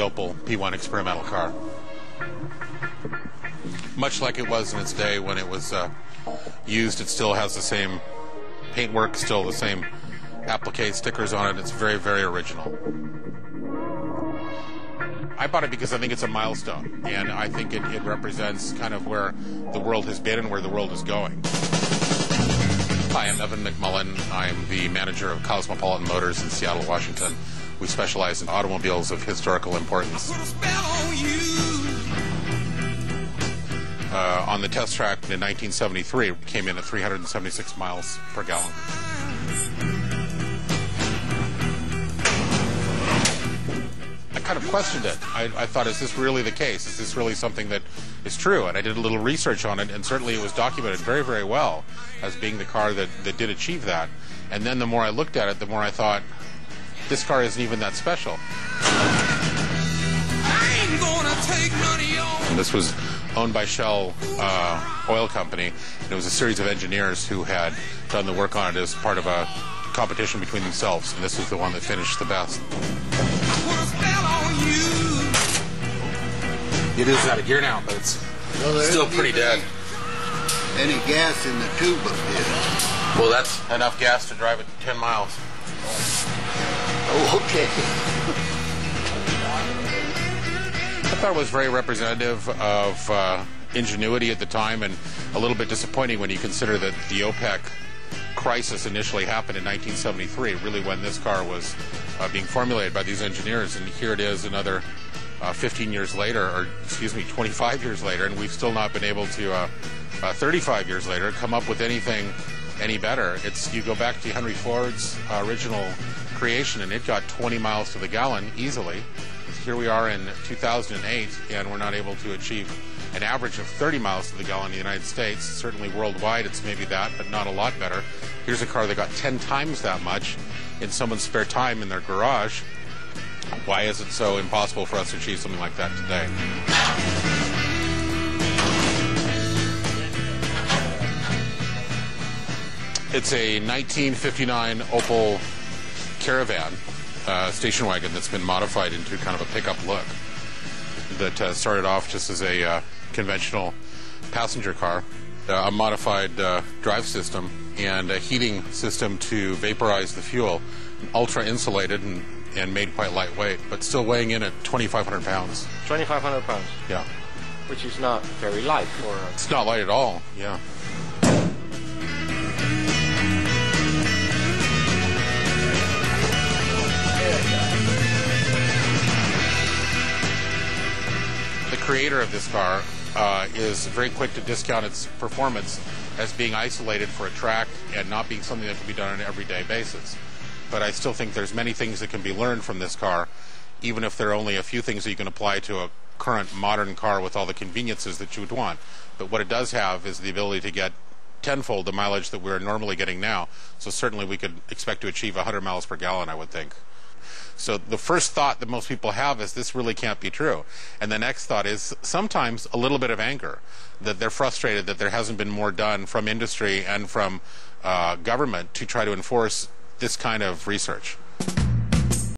Opel P1 experimental car. Much like it was in its day when it was used, it still has the same paintwork, still the same applique stickers on it. It's very, very original. I bought it because I think it's a milestone, and I think it represents kind of where the world has been and where the world is going. Hi, I'm Evan McMullen. I'm the manager of Cosmopolitan Motors in Seattle, Washington. We specialize in automobiles of historical importance. On the test track in 1973, we came in at 376 miles per gallon. I kind of questioned it. I thought, is this really the case? Is this really something that is true? And I did a little research on it, and certainly it was documented very, very well as being the car that did achieve that. And then the more I looked at it, the more I thought, this car isn't even that special. And this was owned by Shell Oil Company, and it was a series of engineers who had done the work on it as part of a competition between themselves, and this was the one that finished the best. It is out of gear now, but it's still pretty dead. Any gas in the tube up there? Well, that's enough gas to drive it 10 miles. Oh, okay. I thought it was very representative of ingenuity at the time, and a little bit disappointing when you consider that the OPEC crisis initially happened in 1973, really when this car was being formulated by these engineers, and here it is another 15 years later, or excuse me, 25 years later, and we've still not been able to, 35 years later, come up with anything any better. You go back to Henry Ford's original creation, and it got 20 miles to the gallon easily. Here we are in 2008, and we're not able to achieve an average of 30 miles to the gallon in the United States. Certainly worldwide, it's maybe that, but not a lot better. Here's a car that got 10 times that much in someone's spare time in their garage. Why is it so impossible for us to achieve something like that today? It's a 1959 Opel Caravan station wagon that's been modified into kind of a pickup look. That started off just as a conventional passenger car, a modified drive system, and a heating system to vaporize the fuel, ultra insulated and made quite lightweight, but still weighing in at 2,500 pounds. 2,500 pounds? Yeah. Which is not very light for... It's not light at all, yeah. The creator of this car is very quick to discount its performance as being isolated for a track and not being something that can be done on an everyday basis. But I still think there's many things that can be learned from this car, even if there are only a few things that you can apply to a current modern car with all the conveniences that you would want. But what it does have is the ability to get tenfold the mileage that we're normally getting now. So certainly we could expect to achieve 100 miles per gallon, I would think. So the first thought that most people have is this really can't be true. And the next thought is sometimes a little bit of anger, that they're frustrated that there hasn't been more done from industry and from government to try to enforce this kind of research.